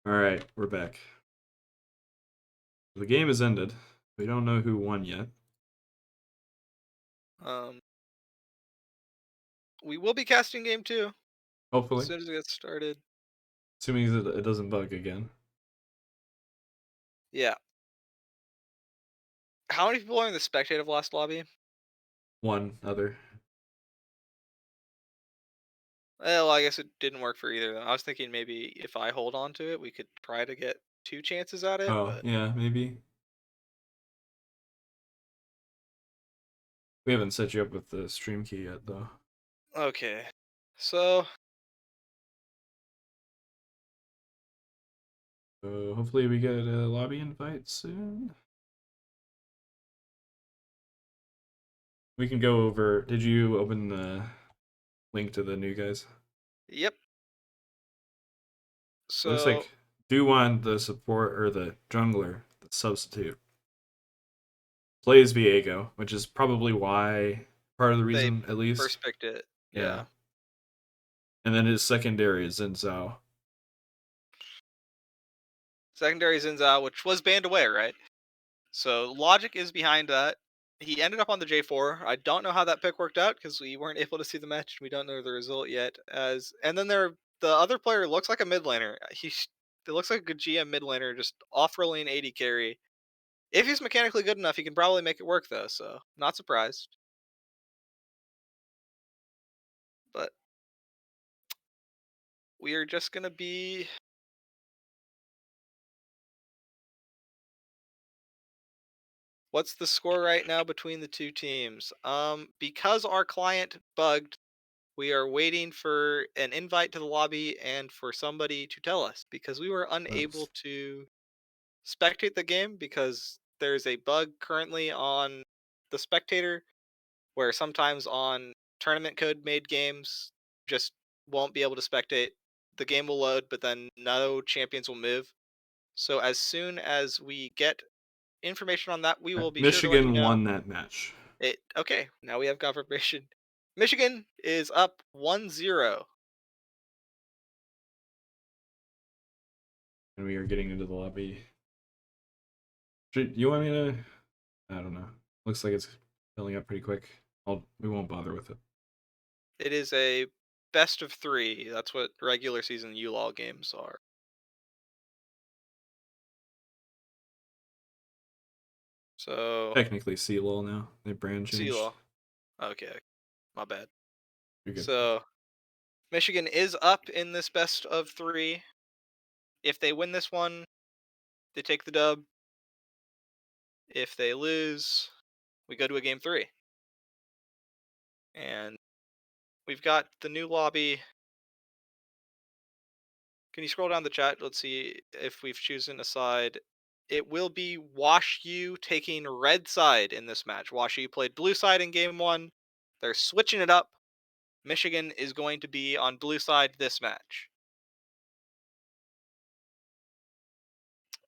All right, we're back. The game has ended. We don't know who won yet. We will be casting game 2 as Hopefully, soon as it gets started. assuming it doesn't bug again. Yeah. How many people are in the spectative last lobby? One other. Well, I guess it didn't work for either of them. I was thinking maybe if I hold on to it, we could try to get 2 chances at it, Oh, but yeah, maybe. We haven't set you up with the stream key yet, though. okay. So, So hopefully we get a lobby invite soon. We can go over. Did you open the link to the new guys? yep. Looks So, like Duwan, the support or the jungler, the substitute, plays Viego, which is probably why part of the they reason, at least. first picked it. Yeah. Yeah. And then his secondary is Zhao. Secondary Zinzao, which was banned away, right? So, logic is behind that. He ended up on the J4. I don't know how that pick worked out because we weren't able to see the match. We don't know the result yet. And then the other player looks like a mid laner. It looks like a good GM mid laner, just off rolling 80 carry. If he's mechanically good enough, he can probably make it work though. So not surprised. But we are just gonna be. What's the score right now between the two teams? Because our client bugged, we are waiting for an invite to the lobby and for somebody to tell us because we were unable Oops. to spectate the game because there's a bug currently on the spectator where sometimes on tournament code made games just won't be able to spectate. The game will load, but then no champions will move. So as soon as we get information on that, we will be sure to let you Michigan know. won that match. It okay, now we have confirmation. Michigan is up 1-0. And we are getting into the lobby. You want me to? I don't know. Looks like it's filling up pretty quick. We won't bother with it. It is a best of 3. That's what regular season ULOL games are. So, Technically CLoL now. They brand changed. CLOL. Okay, my bad. You're good. So, Michigan is up in this best of 3. If they win this one, they take the dub. If they lose, we go to a game 3. And we've got the new lobby. Can you scroll down the chat? Let's see if we've chosen a side. It will be WashU taking red side in this match. WashU played blue side in game 1. They're switching it up. Michigan is going to be on blue side this match.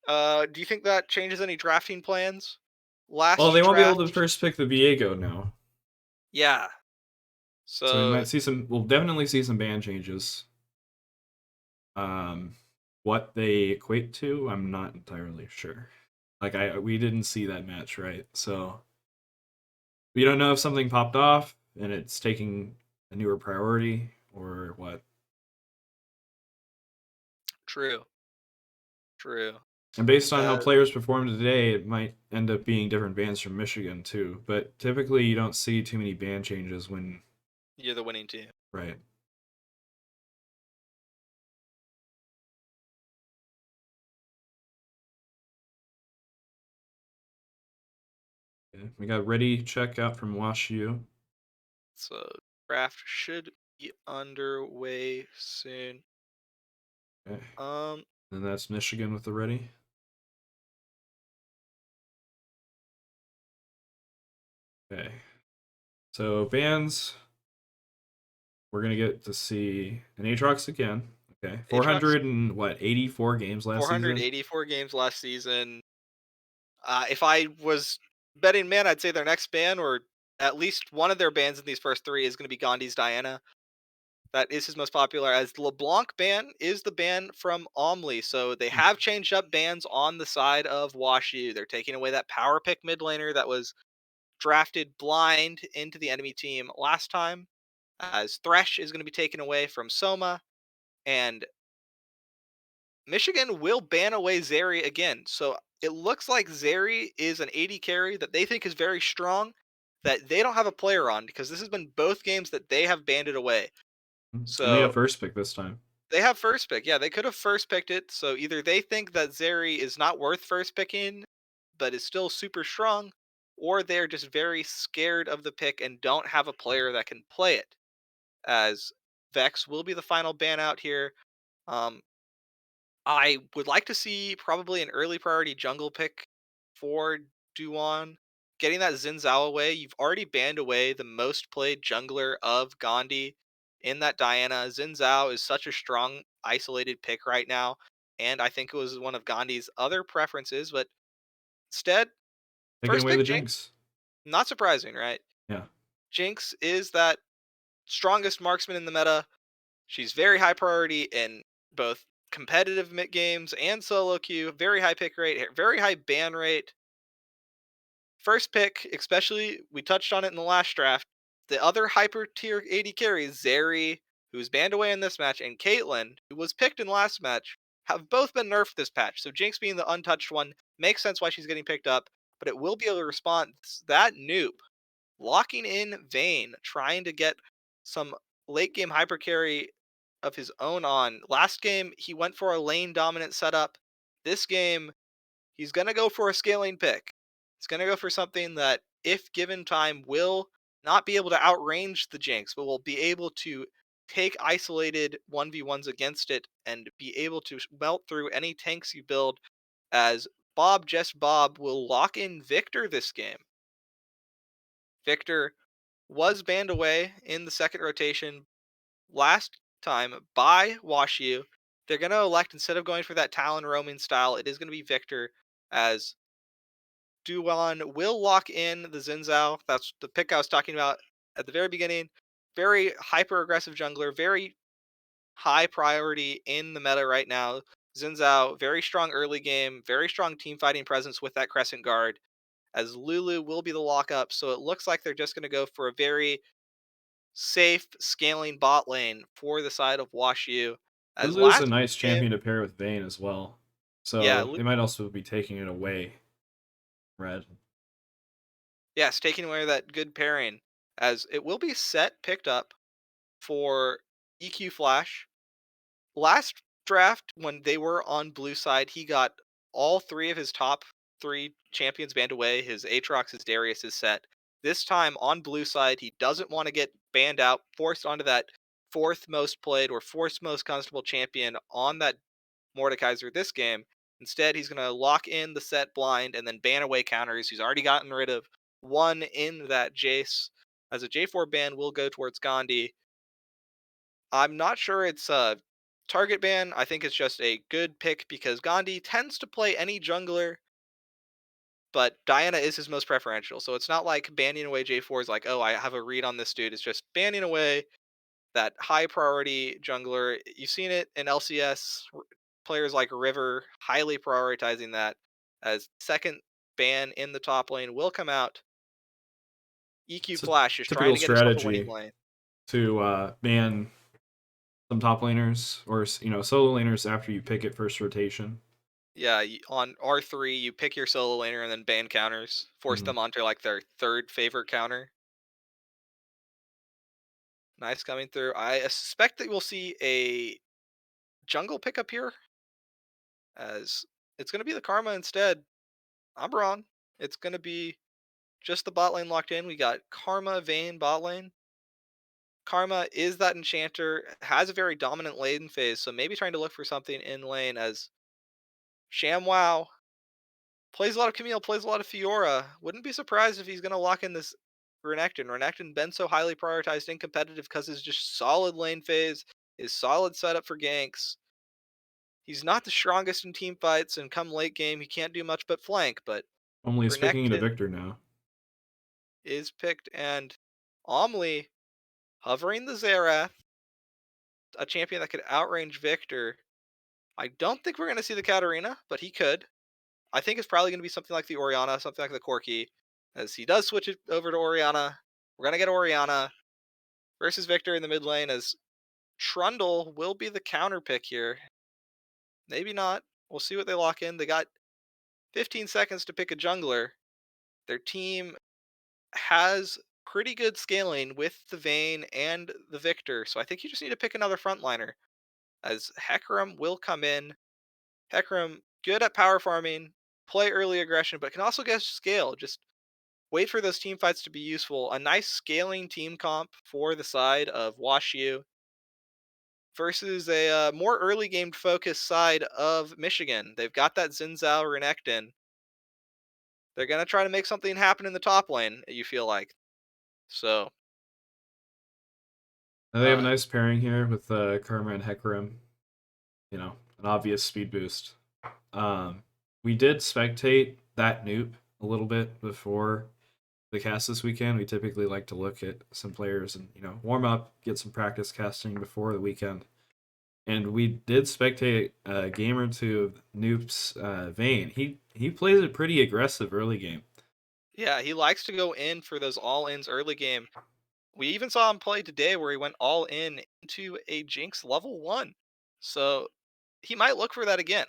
Do you think that changes any drafting plans? Well, Last they won't be able to draft, first pick the Viego now. yeah. So we So might see some. We'll definitely see some band changes. Um, what they equate to, I'm not entirely sure. Like we didn't see that match, right? So we don't know if something popped off and it's taking a newer priority or what. true, true. And based on how Uh, players performed today, it might end up being different bans from Michigan too. But typically, you don't see too many ban changes when you're the winning team. right. Okay. We got ready check out from WashU. So draft should be underway soon. Okay. Um, And that's Michigan with the ready. Okay. So bans, we're gonna get to see an Aatrox again. Okay. Aatrox 400 and what, 84 games last season? 484 games last season. If I was betting man, I'd say their next ban, or at least one of their bans in these first three, is going to be Gandhi's Diana. That is his most popular. As the LeBlanc ban is the ban from Omli, so they have changed up bans on the side of WashU. They're taking away that power pick mid laner that was drafted blind into the enemy team last time. As Thresh is going to be taken away from Soma, and Michigan will ban away Zeri again. So it looks like Zeri is an 80 carry that they think is very strong, that they don't have a player on, because this has been both games that they have banded away. And they have So first pick this time. they have first pick. Yeah, they could have first picked it. So either they think that Zeri is not worth first picking, but is still super strong, or they're just very scared of the pick and don't have a player that can play it. As Vex will be the final ban out here. Um, I would like to see probably an early priority jungle pick for Duan. Getting that Xin Zhao away, you've already banned away the most played jungler of Gandhi in that Diana. Xin Zhao is such a strong isolated pick right now, and I think it was one of Gandhi's other preferences, but instead, Taking first away the pick Jinx. Jinx. Not surprising, right? Yeah. Jinx is that strongest marksman in the meta. She's very high priority in both competitive mid games and solo queue. Very high pick rate, very high ban rate. First pick, especially, we touched on it in the last draft. The other hyper tier 80 carries, Zeri, who's banned away in this match, and Caitlyn, who was picked in last match, have both been nerfed this patch. So Jinx being the untouched one makes sense why she's getting picked up, but it will be able to respond. That noob locking in Vayne, trying to get some late game hyper carry of his own on. Last game, he went for a lane dominant setup. This game, he's going to go for a scaling pick. He's going to go for something that, if given time, will not be able to outrange the Jinx, but will be able to take isolated 1v1s against it and be able to melt through any tanks you build, as Bob, just Bob, will lock in Victor this game. Victor was banned away in the second rotation last time by WashU. They're going to elect, instead of going for that Talon roaming style, it is going to be Victor, as Duan will lock in the Xin Zhao. That's the pick I was talking about at the very beginning. Very hyper aggressive jungler, very high priority in the meta right now. Xin Zhao, very strong early game, very strong team fighting presence with that Crescent Guard, as Lulu will be the lockup. So it looks like they're just going to go for a very safe scaling bot lane for the side of WashU. As Lulu's a last nice game, champion to pair with Vayne as well. yeah, So they might also be taking it away. Red. yes, taking away that good pairing, as it will be set picked up for EQ Flash. Last draft, when they were on blue side, he got all three of his top three champions banned away. His Aatrox, his Darius is set. This time on blue side, he doesn't want to get banned out, forced onto that fourth most played or fourth most constable champion on that Mordekaiser this game. Instead, he's going to lock in the set blind and then ban away counters. He's already gotten rid of one in that Jace, as a J4 ban will go towards Gandhi. I'm not sure it's a target ban. I think it's just a good pick because Gandhi tends to play any jungler, but Diana is his most preferential. So it's not like banning away J4 is like, oh, I have a read on this dude. It's just banning away that high priority jungler. You've seen it in LCS, players like River highly prioritizing that, as second ban in the top lane will come out. EQ It's a Flash is trying typical to get himself a winning strategy lane. to ban some top laners or solo laners after you pick it first rotation. Yeah, on R3, you pick your solo laner and then ban counters, force Mhm. them onto like their third favorite counter. Nice coming through. I suspect that we'll see a jungle pickup here, as it's going to be the Karma instead. I'm wrong. It's going to be just the bot lane locked in. We got Karma, Vayne, bot lane. Karma is that enchanter, has a very dominant lane phase, so maybe trying to look for something in lane as ShamWow plays a lot of Camille, plays a lot of Fiora. Wouldn't be surprised if he's going to lock in this Renekton. Renekton been so highly prioritized and competitive because his just solid lane phase, his solid setup for ganks. He's not the strongest in team fights, and come late game, he can't do much but flank. But Only speaking into Renekton Victor now. is picked, and Omli hovering the Xerath, a champion that could outrange Victor. I don't think we're going to see the Katarina, but he could. I think it's probably going to be something like the Orianna, something like the Corki, as he does switch it over to Orianna. We're going to get Orianna versus Victor in the mid lane, as Trundle will be the counter pick here. Maybe not. We'll see what they lock in. They got 15 seconds to pick a jungler. Their team has pretty good scaling with the Vayne and the Victor, so I think you just need to pick another frontliner, as Hecarim will come in. Hecarim, good at power farming, play early aggression, but can also get scale. Just wait for those team fights to be useful. A nice scaling team comp for the side of WashU versus a more early game focused side of Michigan. They've got that Zinzao Renekton. They're gonna try to make something happen in the top lane. You feel like so. And they have a Uh, nice pairing here with Karma and Hecarim. You know, an obvious speed boost. Um, we did spectate that Noop a little bit before the cast this weekend. We typically like to look at some players and warm up, get some practice casting before the weekend. And we did spectate a game or two of Noop's Vayne. He plays it pretty aggressive early game. yeah, he likes to go in for those all ins early game. We even saw him play today where he went all in into a Jinx level 1. So he might look for that again,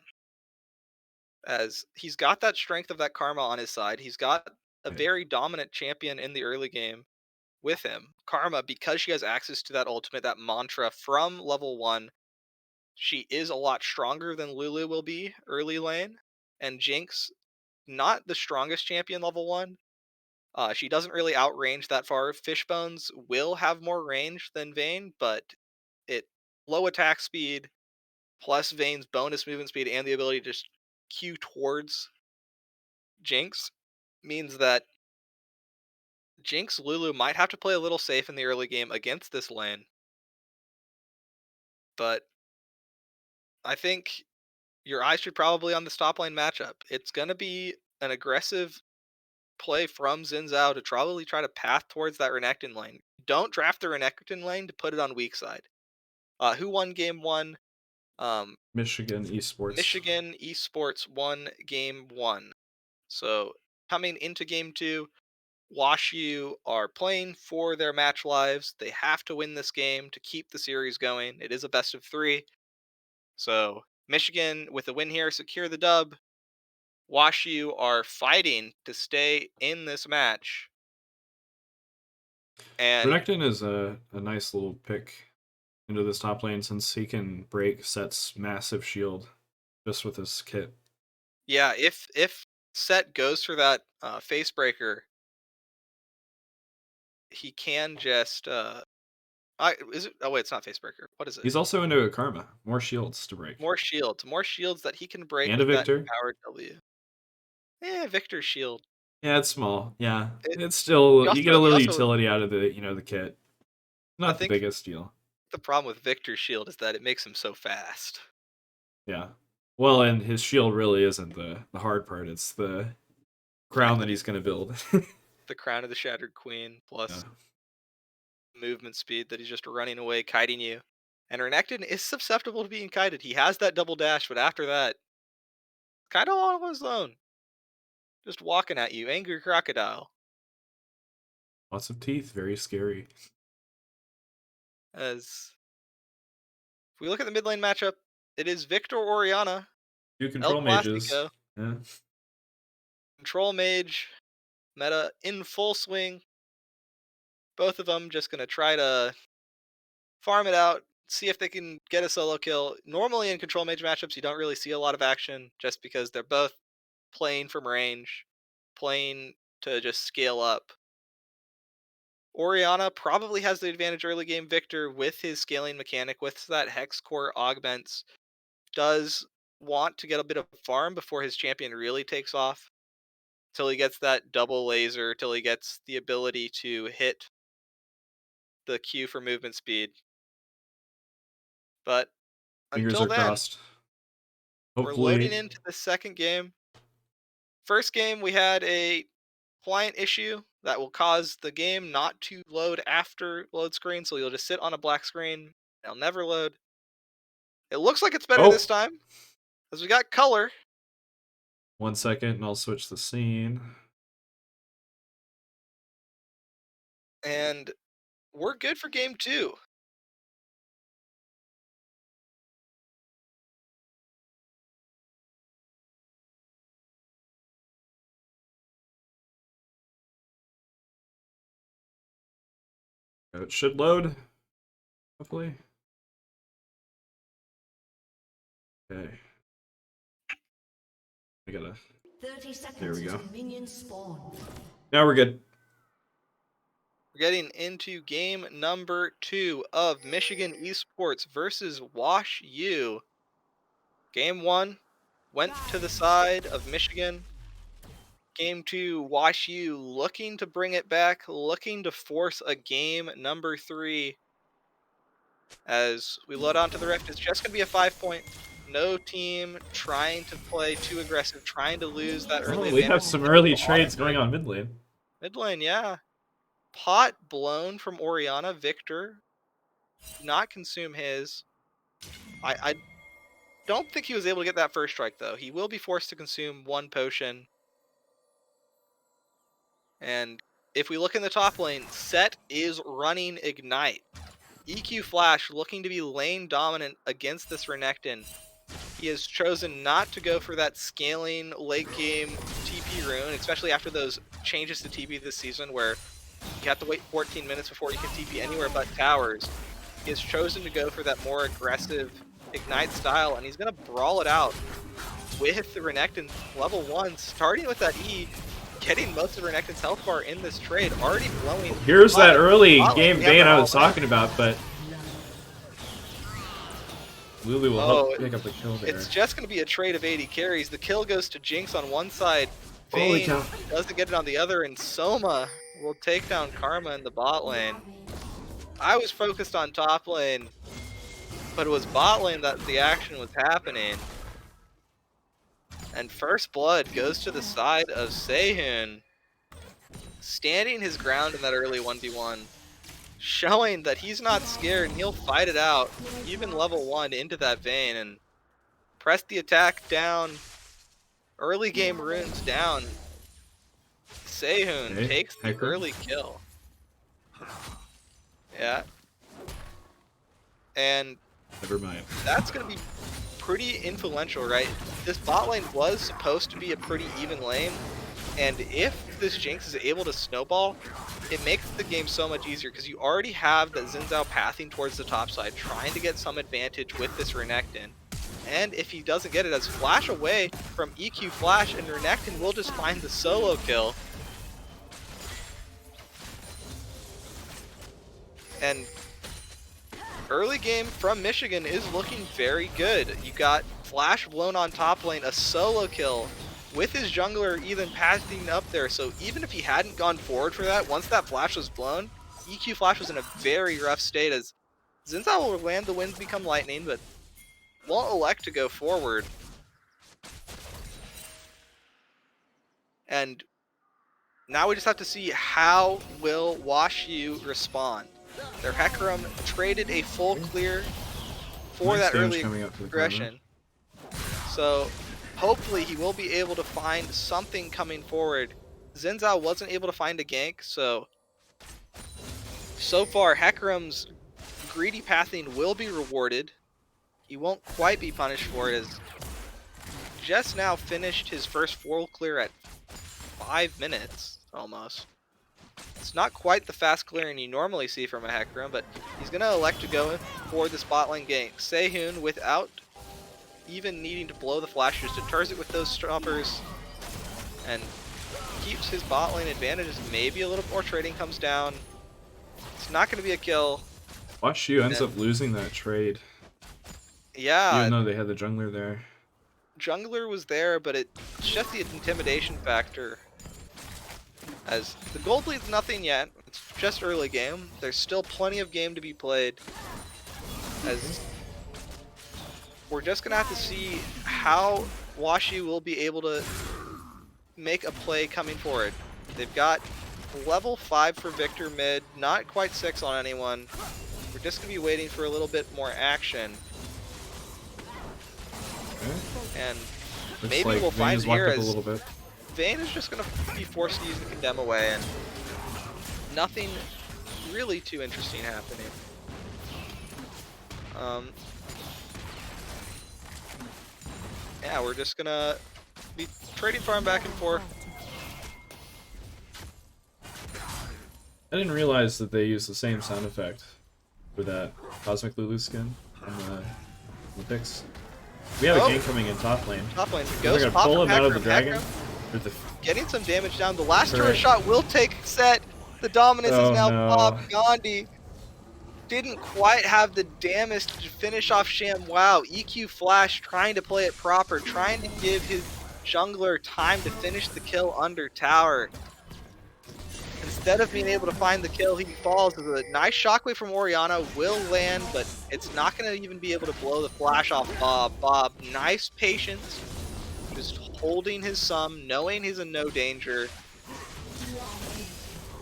as he's got that strength of that Karma on his side. He's got a Right. very dominant champion in the early game with him. Karma, because she has access to that ultimate, that mantra from level 1, she is a lot stronger than Lulu will be early lane. And Jinx, not the strongest champion level 1. She doesn't really outrange that far. Fishbones will have more range than Vayne, but it low attack speed plus Vayne's bonus movement speed and the ability to just queue towards Jinx means that Jinx Lulu might have to play a little safe in the early game against this lane. But I think your eyes should probably on this top lane matchup. It's gonna be an aggressive play from Xin Zhao to probably try to path towards that Renekton lane. Don't draft the Renekton lane to put it on weak side. Who won game one? Um, Michigan Esports. Michigan Esports won game one. So coming into game two, WashU are playing for their match lives. They have to win this game to keep the series going. It is a best of three. So Michigan, with a win here, secure the dub. WashU are fighting to stay in this match. And Renekton is a nice little pick into this top lane since he can break Set's massive shield just with his kit. yeah, if Set goes for that face breaker, he can just I is it? Oh wait, it's not face breaker. What is it? He's also into a Karma, more shields to break, More shields that he can break and a with that Victor. empowered W. Victor's shield. Yeah, it's small. Yeah, It, it's still you get a you little also, utility out of the kit. I Not the think biggest deal. the problem with Victor's shield is that it makes him so fast. Yeah. Well, and his shield really isn't the hard part. It's the Yeah, crown that he's gonna build. the crown of the Shattered Queen Yeah. plus movement speed that he's just running away, kiting you. And Renekton is susceptible to being kited. He has that double dash, but after that, kind of all on his own. Just walking at you, angry crocodile. Lots of teeth, very scary. As if we look at the mid lane matchup, it is Victor Oriana. Two El control mages. Clasico. Yeah. Control mage meta in full swing. Both of them just gonna try to farm it out, see if they can get a solo kill. Normally in control mage matchups, you don't really see a lot of action just because they're both playing from range, playing to just scale up. Oriana probably has the advantage early game. Victor, with his scaling mechanic, with that Hex Core augments, does want to get a bit of farm before his champion really takes off. Till he gets that double laser, till he gets the ability to hit the Q for movement speed. But Fingers until are then, crossed. we're loading Hopefully. into the second game. First game, we had a client issue that will cause the game not to load after load screen, so you'll just sit on a black screen. It'll never load. It looks like it's better this Oh! time, because we got color. 1 second, and I'll switch the scene. And we're good for game two. It should load. Hopefully. Okay. I gotta. 30 seconds There we go. until minions spawn. Now we're good. We're getting into game number 2 of Michigan Esports versus WashU. Game 1 went to the side of Michigan. Game 2, WashU looking to bring it back, looking to force a game number 3. As we load onto the Rift, it's just going to be a 5-point. No team trying to play too aggressive, trying to lose that Oh, early we advantage. have some early trades going on mid lane. Mid lane, yeah. Pot blown from Oriana. Victor did not consume his. I don't think he was able to get that first strike, though. He will be forced to consume 1 potion. And if we look in the top lane, Set is running Ignite. EQ Flash looking to be lane dominant against this Renekton. He has chosen not to go for that scaling late game TP rune, especially after those changes to TP this season where you have to wait 14 minutes before you can TP anywhere but towers. He has chosen to go for that more aggressive Ignite style, and he's going to brawl it out with the Renekton level 1, starting with that E, getting most of Renekton's health bar in this trade, already blowing. Here's that early game yeah, bane I was talking about, but Lulu will help pick up the kill there. It's just going to be a trade of 80 carries. The kill goes to Jinx on one side. Holy Vayne cow. doesn't get it on the other, and Soma will take down Karma in the bot lane. I was focused on top lane, but it was bot lane that the action was happening. And first blood goes to the side of Sehun, standing his ground in that early 1v1, showing that he's not scared and he'll fight it out, even level 1 into that Vayne, and press the attack down, early game runes down. Sehun takes the early kill. Yeah. And never mind. That's going to be pretty influential, right? This bot lane was supposed to be a pretty even lane, and if this Jinx is able to snowball, it makes the game so much easier because you already have the Xin Zhao pathing towards the top side, trying to get some advantage with this Renekton. And if he doesn't get it, as Flash away from EQ Flash, and Renekton will just find the solo kill. And early game from Michigan is looking very good. You got Flash blown on top lane, a solo kill with his jungler even passing up there. So even if he hadn't gone forward for that, once that Flash was blown, EQ Flash was in a very rough state as Xin Zhao will land the winds become lightning, but won't elect to go forward. And now we just have to see how will WashU respond. Their Hecarim traded a full clear for that early aggression. So hopefully he will be able to find something coming forward. Xin Zhao wasn't able to find a gank, so far Hecarim's greedy pathing will be rewarded. He won't quite be punished for it as just now finished his first full clear at 5 minutes, almost. It's not quite the fast clearing you normally see from a Hecarim, but he's going to elect to go for the spot lane gank. Sehun, without even needing to blow the flash, just deters it with those stoppers and keeps his bot lane advantages. Maybe a little more trading comes down. It's not going to be a kill. WashU ends up losing that trade, Yeah, even though they had the jungler there. jungler was there, but it's just the intimidation factor. As the gold lead's nothing yet, it's just early game. There's still plenty of game to be played. As we're just gonna have to see how WashU will be able to make a play coming forward. They've got level 5 for Victor mid, not quite 6 on anyone. We're just gonna be waiting for a little bit more action. Okay. And Looks maybe like we'll Vayne find is locked here up a as little bit. Vayne is just going to be forced to use the condemn away, and nothing really too interesting happening. Yeah, we're just going to be trading farm back and forth. I didn't realize that they used the same sound effect for that Cosmic Lulu skin on the Olympics. We have a gank coming in top lane. Top lane. We're Ghost gonna pop pull from him out of the Hecarim. dragon. Hecarim Or the getting some damage down. The last turret Correct. shot will take set. The dominance is Oh, now no. popped. Gandhi didn't quite have the damage to finish off Sham. Wow, EQ Flash trying to play it proper, trying to give his jungler time to finish the kill under tower. Instead of being able to find the kill, he falls. A nice shockwave from Orianna will land, but it's not going to even be able to blow the flash off Bob. Bob, nice patience, just holding his sum, knowing he's in no danger.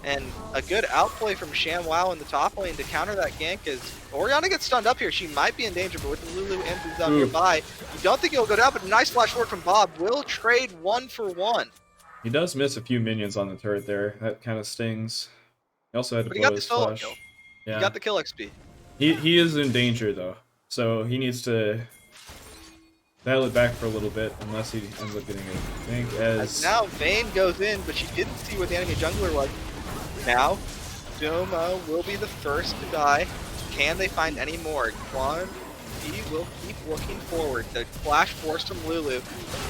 And a good outplay from ShamWow in the top lane to counter that gank as Orianna gets stunned up here. She might be in danger, but with the Lulu and Boots out nearby, you don't think he'll go down, but a nice flash forward from Bob. Will trade 1 for 1. He does miss a few minions on the turret there. That kind of stings. He also had to But he blow got the his solo flash. kill. Yeah. He got the kill XP. He is in danger though, so he needs to dial it back for a little bit, unless he ends up getting a gank. As Now Vayne goes in, but she didn't see where the enemy jungler was. Now, Doma will be the first to die. Can they find any more? Quan he will keep looking forward. The flash forced from Lulu.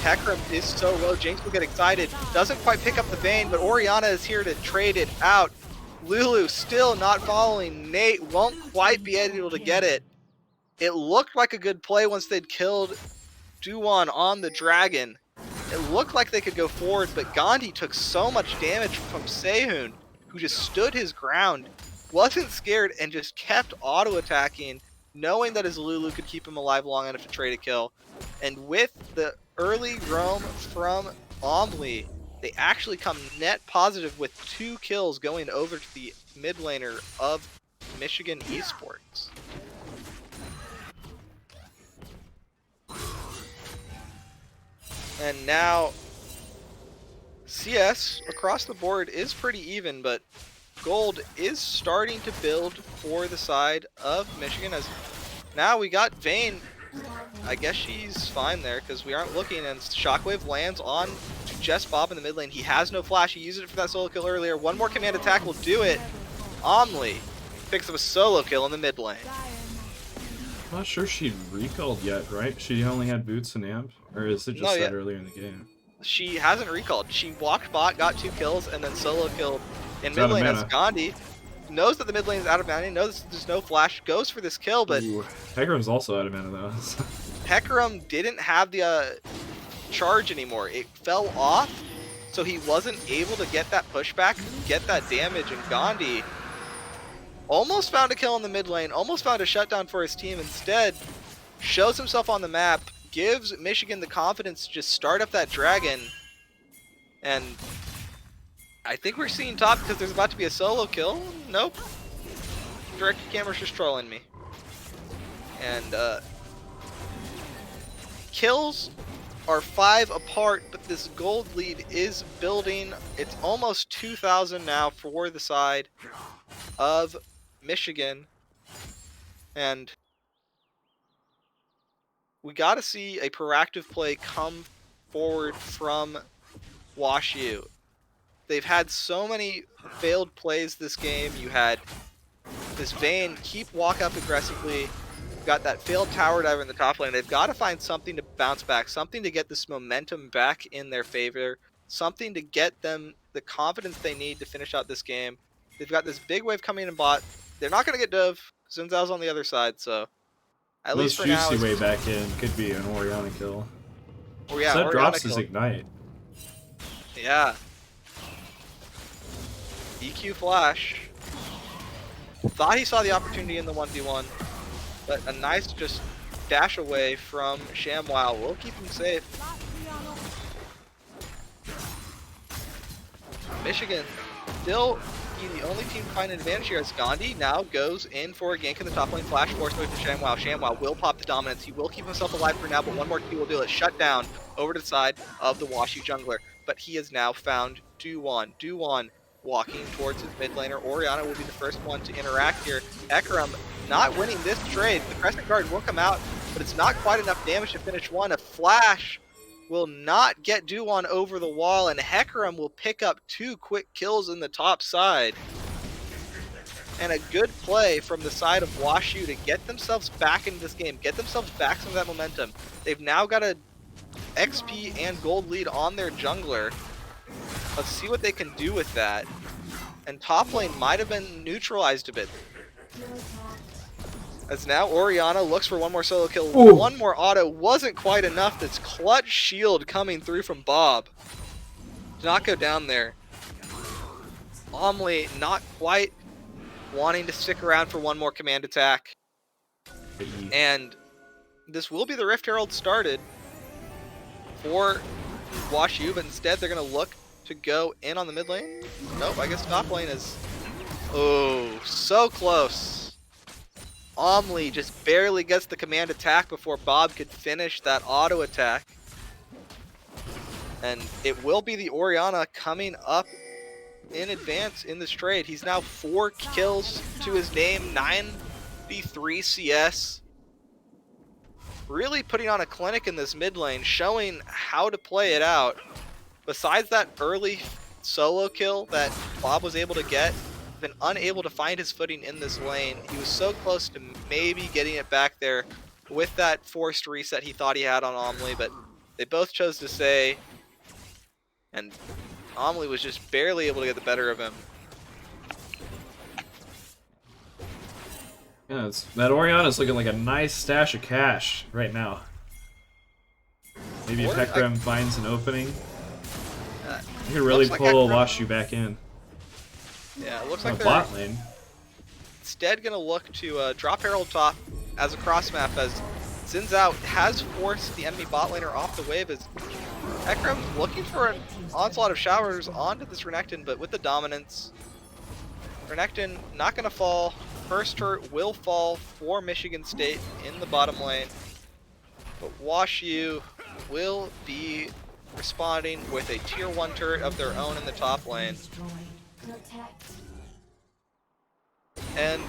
Hecarim is so low. Jinx will get excited. Doesn't quite pick up the Vayne, but Orianna is here to trade it out. Lulu still not following. Nate won't quite be able to get it. It looked like a good play once they'd killed Duan on the dragon. It looked like they could go forward, but Gandhi took so much damage from Sehun, who just stood his ground, wasn't scared, and just kept auto-attacking, knowing that his Lulu could keep him alive long enough to trade a kill. And with the early roam from Omli, they actually come net positive with 2 kills going over to the mid laner of Michigan Esports. And now CS across the board is pretty even, but gold is starting to build for the side of Michigan. As now we got Vayne. I guess she's fine there because we aren't looking, and Shockwave lands on to just Bob in the mid lane. He has no flash. He used it for that solo kill earlier. One more command attack will do it. Omli picks up a solo kill in the mid lane. I'm not sure she recalled yet, right? She only had boots and amp, or is it just No, that yeah. earlier in the game? She hasn't recalled. She walked bot, got 2 kills, and then solo killed in It's mid out of lane as mana. Gandhi knows that the mid lane is out of mana, knows there's no flash, goes for this kill, but Ooh, Hecarim's also out of mana though. Hecarim didn't have the charge anymore. It fell off, so he wasn't able to get that pushback, get that damage, and Gandhi almost found a kill in the mid lane, almost found a shutdown for his team. Instead, shows himself on the map, gives Michigan the confidence to just start up that dragon, and I think we're seeing top because there's about to be a solo kill. Nope. Director camera's just trolling me. And kills are 5 apart, but this gold lead is building. It's almost 2,000 now for the side of Michigan. And we got to see a proactive play come forward from WashU. They've had so many failed plays this game. You had this Vayne keep walk up aggressively. You've got that failed tower diver in the top lane. They've got to find something to bounce back, something to get this momentum back in their favor, something to get them the confidence they need to finish out this game. They've got this big wave coming in bot. They're not going to get Dove. Xin Zhao's on the other side, so at least Most for now. juicy way back in could be an Orianna kill. Oh yeah, So that Orianna drops his kill. ignite. Yeah. EQ flash. Thought he saw the opportunity in the 1v1, but a nice just dash away from ShamWow will keep him safe. Michigan still be the only team to find an advantage here as Gandhi now goes in for a gank in the top lane, flash force away from ShamWow. ShamWow will pop the dominance. He will keep himself alive for now, but one more Q will do it. Shut down over to the side of the WashU jungler, but he has now found Duwan. Duwan walking towards his mid laner. Orianna will be the first one to interact here. Ekram not winning this trade. The Crescent Guard will come out, but it's not quite enough damage to finish one. A flash will not get Duwan over the wall, and Hecarim will pick up 2 quick kills in the top side. And a good play from the side of WashU to get themselves back into this game, get themselves back some of that momentum. They've now got a XP and gold lead on their jungler. Let's see what they can do with that. And top lane might have been neutralized a bit. As now Orianna looks for one more solo kill. Ooh. One more auto wasn't quite enough. That's clutch shield coming through from Bob. Did not go down there. Omli not quite wanting to stick around for one more command attack. And this will be the Rift Herald started for WashU, but instead they're going to look to go in on the mid lane. Nope, I guess top lane is... Oh, so close. Omli just barely gets the command attack before Bob could finish that auto attack. And it will be the Orianna coming up in advance in this trade. He's now 4 kills to his name, 93 CS. Really putting on a clinic in this mid lane, showing how to play it out. Besides that early solo kill that Bob was able to get, been unable to find his footing in this lane. He was so close to maybe getting it back there with that forced reset he thought he had on Omli, but they both chose to stay, and Omli was just barely able to get the better of him. Yeah, that Orianna's looking like a nice stash of cash right now. Maybe if Hecarim finds an opening, he could really pull WashU back in. Yeah, it looks like they're bot lane. Instead gonna look to drop Herald top as a cross map, as Xin Zhao has forced the enemy bot laner off the wave, as Hecarim's looking for an onslaught of showers onto this Renekton, but with the dominance, Renekton not gonna fall. First turret will fall for Michigan State in the bottom lane, but WashU will be responding with a tier 1 turret of their own in the top lane. And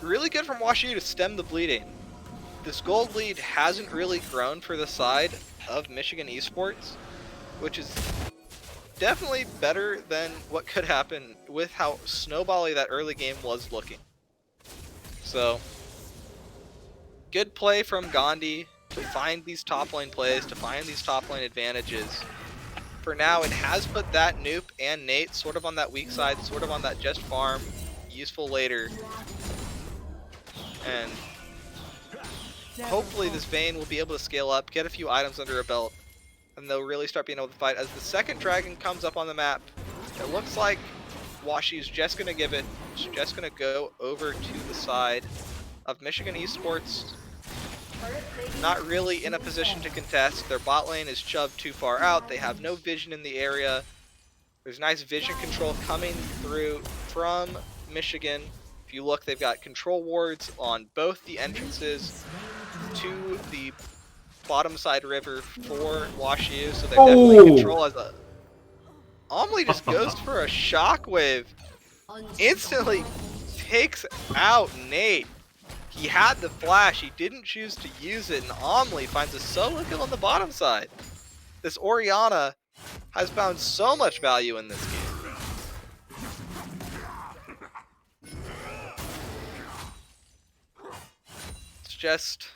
really good from WashU to stem the bleeding. This gold lead hasn't really grown for the side of Michigan Esports, which is definitely better than what could happen with how snowbally that early game was looking. So, good play from Gandhi to find these top lane plays, to find these top lane advantages. For now, it has put that Noop and Nate sort of on that weak side, sort of on that just farm, useful later. And hopefully this Vayne will be able to scale up, get a few items under a belt, and they'll really start being able to fight. As the second dragon comes up on the map, it looks like WashU's just going to give it, just going to go over to the side of Michigan Esports. Not really in a position to contest. Their bot lane is shoved too far out. They have no vision in the area. There's nice vision control coming through from Michigan. If you look, they've got control wards on both the entrances to the bottom side river for WashU, so they definitely control as a... Omli just goes for a shockwave. Instantly takes out Nate. He had the flash, he didn't choose to use it, and Omli finds a solo kill on the bottom side. This Orianna has found so much value in this game. It's just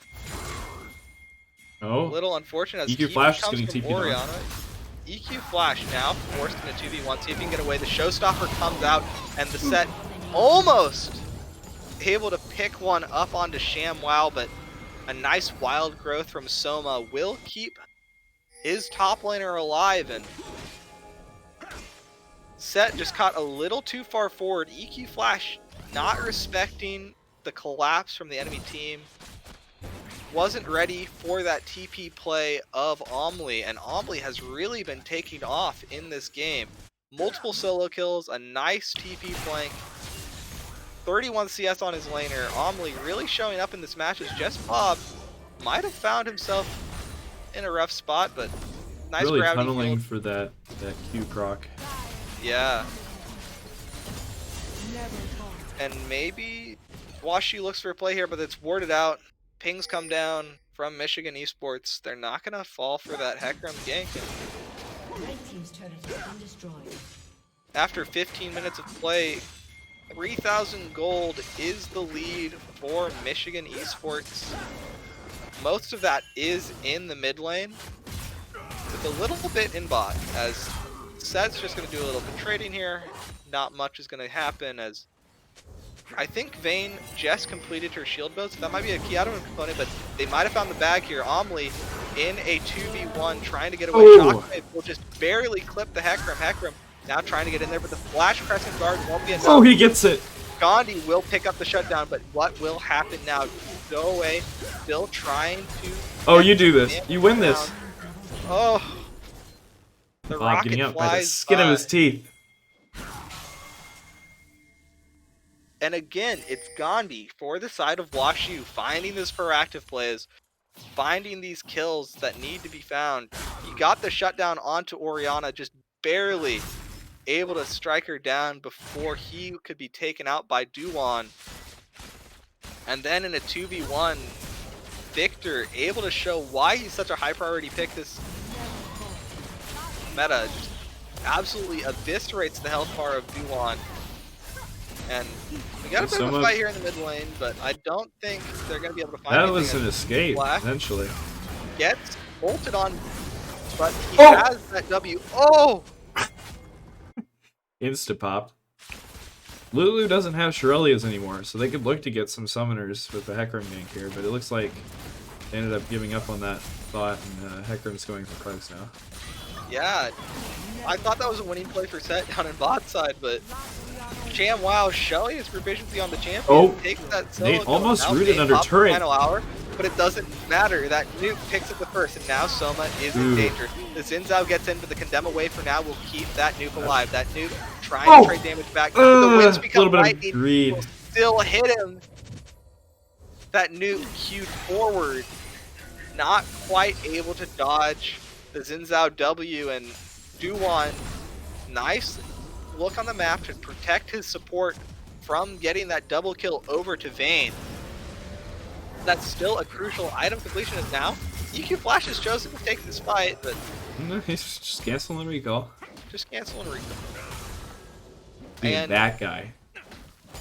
a Oh, little unfortunate as EQ TP Flash is comes getting from TP'd on. Orianna. EQ Flash now forced in a 2v1. See if he can get away. The Showstopper comes out, and the set almost able to pick one up onto ShamWow, but a nice wild growth from Soma will keep his top laner alive, and Set just caught a little too far forward. EQ Flash not respecting the collapse from the enemy team. Wasn't ready for that TP play of Omli, and Omli has really been taking off in this game. Multiple solo kills, a nice TP flank, 31 CS on his laner. Omli really showing up in this match as Jess Bob might have found himself in a rough spot, but nice really gravity tunneling field. for that Q proc. Yeah. And maybe WashU looks for a play here, but it's warded out. Pings come down from Michigan Esports. They're not going to fall for that Hecarim gank. Red team's turret has been destroyed. After 15 minutes of play, 3,000 gold is the lead for Michigan Esports. Most of that is in the mid lane, with a little bit in bot, as Set's just going to do a little bit of trading here. Not much is going to happen, as I think Vayne just completed her shield build, so that might be a key item component, but they might have found the bag here. Omli in a 2v1 trying to get away. Shockwave will just barely clip the Hecarim. Hecarim now trying to get in there, but the Flash Crescent Guard won't be enough. Oh, he gets it! Gandhi will pick up the shutdown, but what will happen now? Go away. Still trying to... Oh, you do this. You win this. Oh. The Bob rocket getting out by the flies skin of by. his teeth. And again, it's Gandhi for the side of WashU, finding this proactive plays, finding these kills that need to be found. He got the shutdown onto Orianna, just barely able to strike her down before he could be taken out by Duwan. And then in a 2v1, Victor able to show why he's such a high priority pick this meta. Just absolutely eviscerates the health bar of Duwan. And we got a bit of a fight here in the mid lane, but I don't think they're going to be able to find That anything. was an escape, Black eventually. gets bolted on, but he has that W. Oh! Insta-pop. Lulu doesn't have Shirelias anymore, so they could look to get some summoners with the Hecarim gank here, but it looks like they ended up giving up on that thought, and Hecarim's going for Clarks now. Yeah, I thought that was a winning play for Set down in bot side, but ShamWow showing his proficiency on the champion. Oh, takes that solo Nate kill. almost Now rooted Vayne under pops the turret. Final hour, but it doesn't matter. That nuke picks up the first, and now Soma is in danger. The Xin Zhao gets in, but the Condemn away for now will keep that nuke alive. That nuke trying to trade damage back. The winds become little bit of lightning. greed. Will still hit him. That nuke queued forward, not quite able to dodge the Xin Zhao W, and Duwan, nice look on the map to protect his support from getting that double kill over to Vayne. That's still a crucial item completion is now. EQ Flash has chosen to take this fight, but No, he's just canceling recall. just cancel and recall. Being And that guy.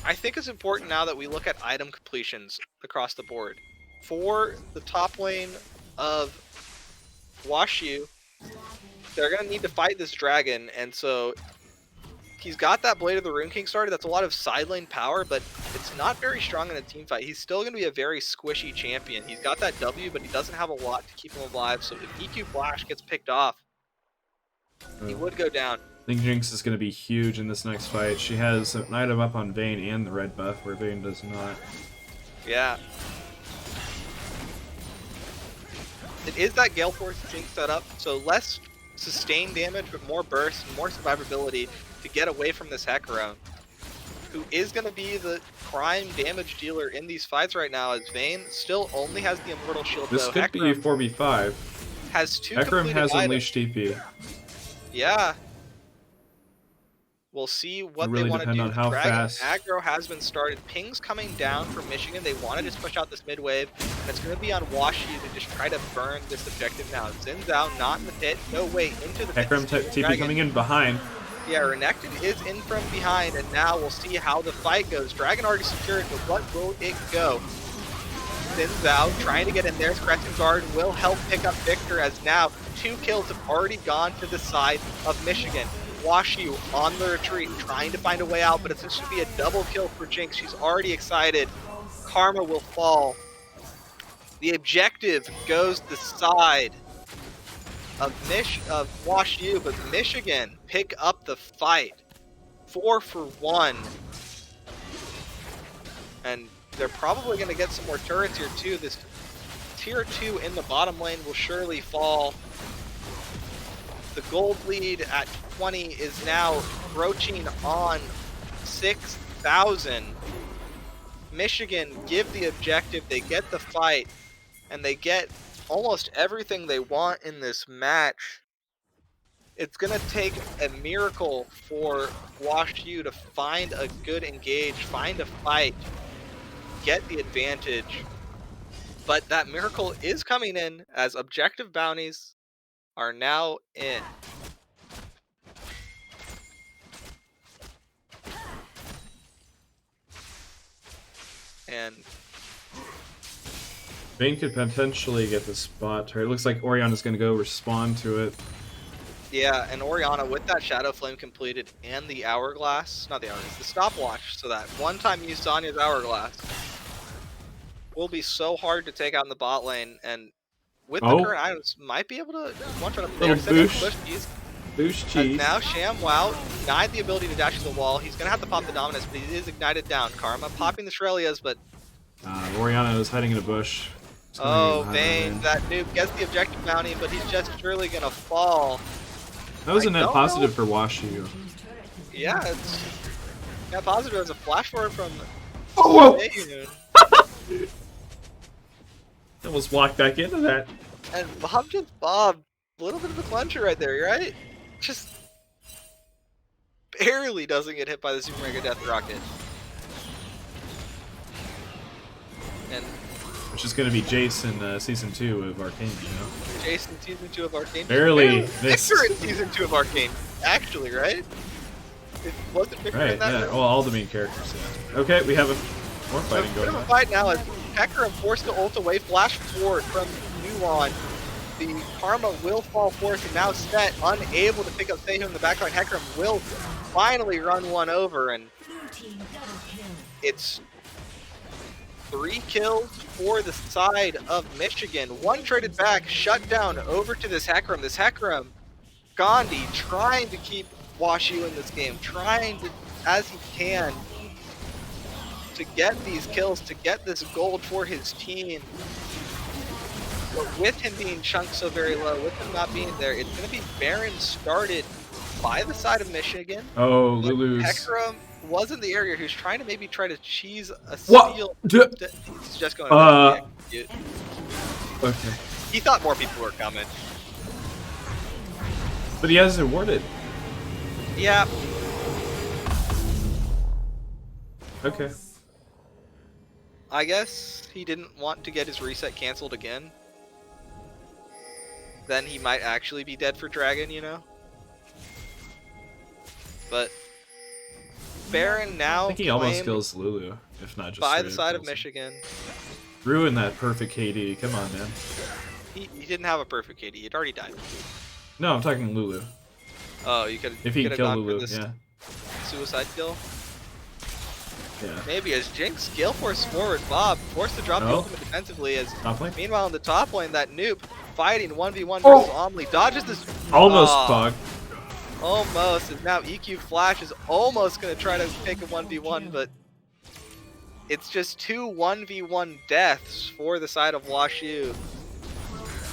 I think it's important now that we look at item completions across the board. For the top lane of WashU, they're going to need to fight this dragon, and so he's got that Blade of the Rune King started. That's a lot of side lane power, but it's not very strong in a team fight. He's still going to be a very squishy champion. He's got that W, but he doesn't have a lot to keep him alive, so if EQ Flash gets picked off, he would go down. I think Jinx is going to be huge in this next fight. She has an item up on Vayne and the red buff, where Vayne does not. Yeah. It is that Gale Force Jinx setup, so less sustained damage, but more burst and more survivability to get away from this Hecarim, who is going to be the prime damage dealer in these fights right now, as Vayne still only has the Immortal Shield. This could be a 4v5. Has two Hecarim completed has items. Unleashed TP. Yeah. We'll see what really they want to depend do. on how Dragon fast. aggro has been started. Pings coming down from Michigan. They want to just push out this mid wave, and it's going to be on WashU to just try to burn this objective now. Zin's out, not in the pit. No way into the pit. Hecarim TP coming in behind. Yeah, Renekton is in from behind, and now we'll see how the fight goes. Dragon already secured, but what will it go? Zin's out, trying to get in there. Crescent Guard will help pick up Victor, as now 2 kills have already gone to the side of Michigan. WashU on the retreat, trying to find a way out, but it's going to be a double kill for Jinx. She's already excited. Karma will fall. The objective goes the side of WashU, but Michigan pick up the fight. 4 for 1. And they're probably going to get some more turrets here too. This tier 2 in the bottom lane will surely fall. The gold lead at 20 is now broaching on 6,000. Michigan give the objective, they get the fight, and they get almost everything they want in this match. It's going to take a miracle for WashU to find a good engage, find a fight, get the advantage. But that miracle is coming in as objective bounties are now in. And Vayne could potentially get the spot turret. It looks like Oriana's going to go respond to it. yeah, and Oriana with that Shadow Flame completed and the Hourglass, not the Hourglass, the Stopwatch, so that one time use Sonya's Hourglass will be so hard to take out in the bot lane, and with the current items, might be able to one-shot up there. Boost cheese. Now ShamWow denied the ability to dash to the wall. He's going to have to pop the Dominus, but he is ignited down. Karma popping the Shrelias, but... Oriana is hiding in a bush. Oh, Vayne, that noob gets the objective bounty, but he's just surely going to fall. That was a net positive for WashU. Yeah, it's net positive as a flash forward from... Oh, whoa! Almost walked back into that. And Bob just bobbed. A little bit of a cluncher right there, right? Just barely doesn't get hit by the Super Mega Death Rocket. And which is going to be Jason Season 2 of Arcane, you know? Jason Season 2 of Arcane. Barely missed. Victor in Season 2 of Arcane, actually, right? It wasn't Victor in that yeah. Well, all the main characters, yeah. Okay, we have more fighting going on. A fight now as Hecarim forced to ult away, flash forward from Nuon. The Karma will fall forth, and now Set unable to pick up Seihu in the backline. Hecarim will finally run one over, and it's 3 kills for the side of Michigan. 1 traded back, shut down over to this Hecarim. This Hecarim, Gandhi trying to keep WashU in this game, trying to, as he can, to get these kills, to get this gold for his team. But with him being chunked so very low, with him not being there, it's going to be Baron started by the side of Michigan. Oh, Lulu's. Hecarim was in the area who's trying to maybe try to cheese a steal. He's just going to okay. He thought more people were coming. But he has awarded. Yeah. Okay. I guess he didn't want to get his reset canceled again. Then he might actually be dead for Dragon, you know? But Baron now I think he almost kills Lulu, if not just by the side of Michigan. Ruin that perfect KD, come on, man. He didn't have a perfect KD, he'd already died. No, I'm talking Lulu. Oh, you could if he killed Lulu, yeah. Suicide kill? Yeah. Maybe as Jinx gale force forward, Bob forced to drop the ultimate defensively as meanwhile in the top lane that noob fighting 1v1 versus Omni dodges this almost bug. Almost, and now EQ Flash is almost gonna try to take a 1v1, but it's just 2 1v1 deaths for the side of WashU.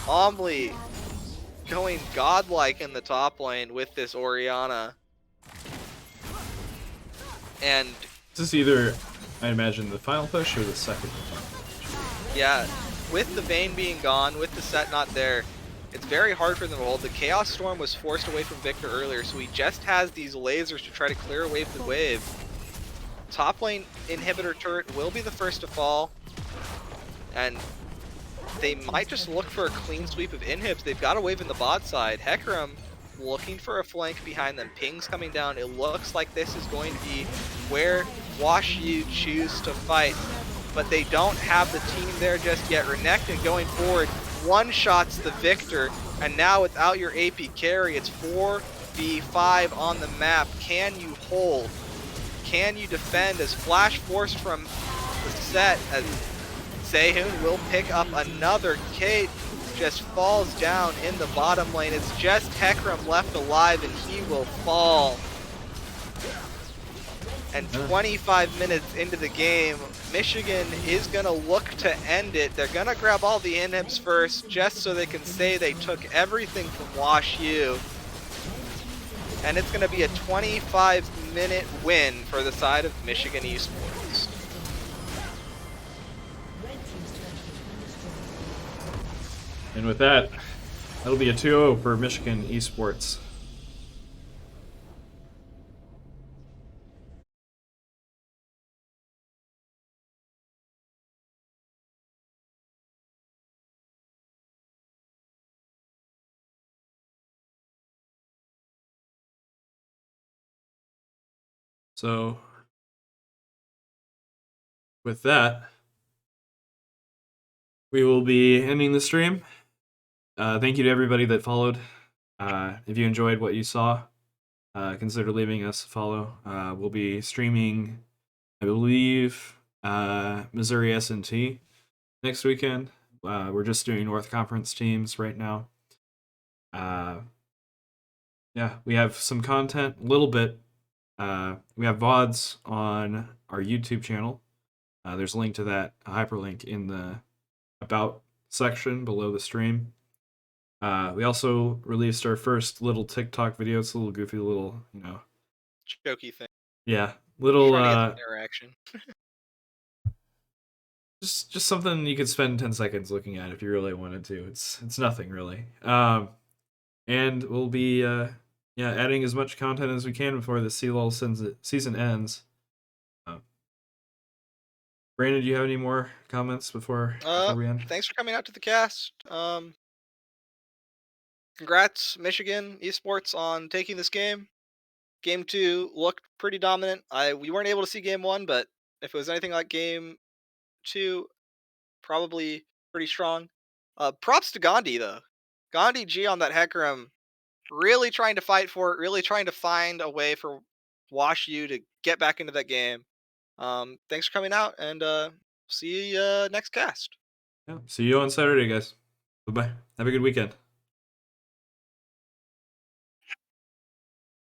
Omni going godlike in the top lane with this Oriana. And this is either, I imagine, the final push or the second final push. Yeah, with the Vayne being gone, with the set not there, It's very hard for them to hold. The Chaos Storm was forced away from Victor earlier, so he just has these lasers to try to clear away the wave. Top lane inhibitor turret will be the first to fall, and they might just look for a clean sweep of inhibs. They've got a wave in the bot side. Hecarim looking for a flank behind them. Ping's coming down. It looks like this is going to be where WashU choose to fight, but they don't have the team there just yet. Renekton going forward, one-shots the Victor, and now without your AP carry, it's 4v5 on the map. Can you hold? Can you defend as Flash forced from the set as Sehun will pick up another Kate, just falls down in the bottom lane. It's just Hecarim left alive and he will fall. And 25 minutes into the game, Michigan is going to look to end it. They're going to grab all the inhibs first just so they can say they took everything from WashU. And it's going to be a 25-minute win for the side of Michigan Esports. And with that, that'll be a 2-0 for Michigan Esports. So, with that, we will be ending the stream. Thank you to everybody that followed. If you enjoyed what you saw, consider leaving us a follow. We'll be streaming, I believe, Missouri S&T next weekend. We're just doing North Conference teams right now. Yeah, we have some content, a little bit. We have VODs on our YouTube channel. There's a link to that, a hyperlink in the About section below the stream. We also released our first little TikTok video. It's a little goofy, little, Jokey thing. Yeah, little, Trying to get some interaction. just something you could spend 10 seconds looking at if you really wanted to. It's nothing really. And we'll be adding as much content as we can before the CLoL season ends. Brandon, do you have any more comments before we end? Thanks for coming out to the cast. Congrats, Michigan Esports, on taking this game. Game 2 looked pretty dominant. We weren't able to see Game 1, but if it was anything like Game 2, probably pretty strong. Props to Gandhi, though. Gandhi G on that Hecarim, really trying to fight for it, really trying to find a way for WashU to get back into that game. Thanks for coming out, and see you next cast. Yeah, see you on Saturday, guys. Bye-bye. Have a good weekend.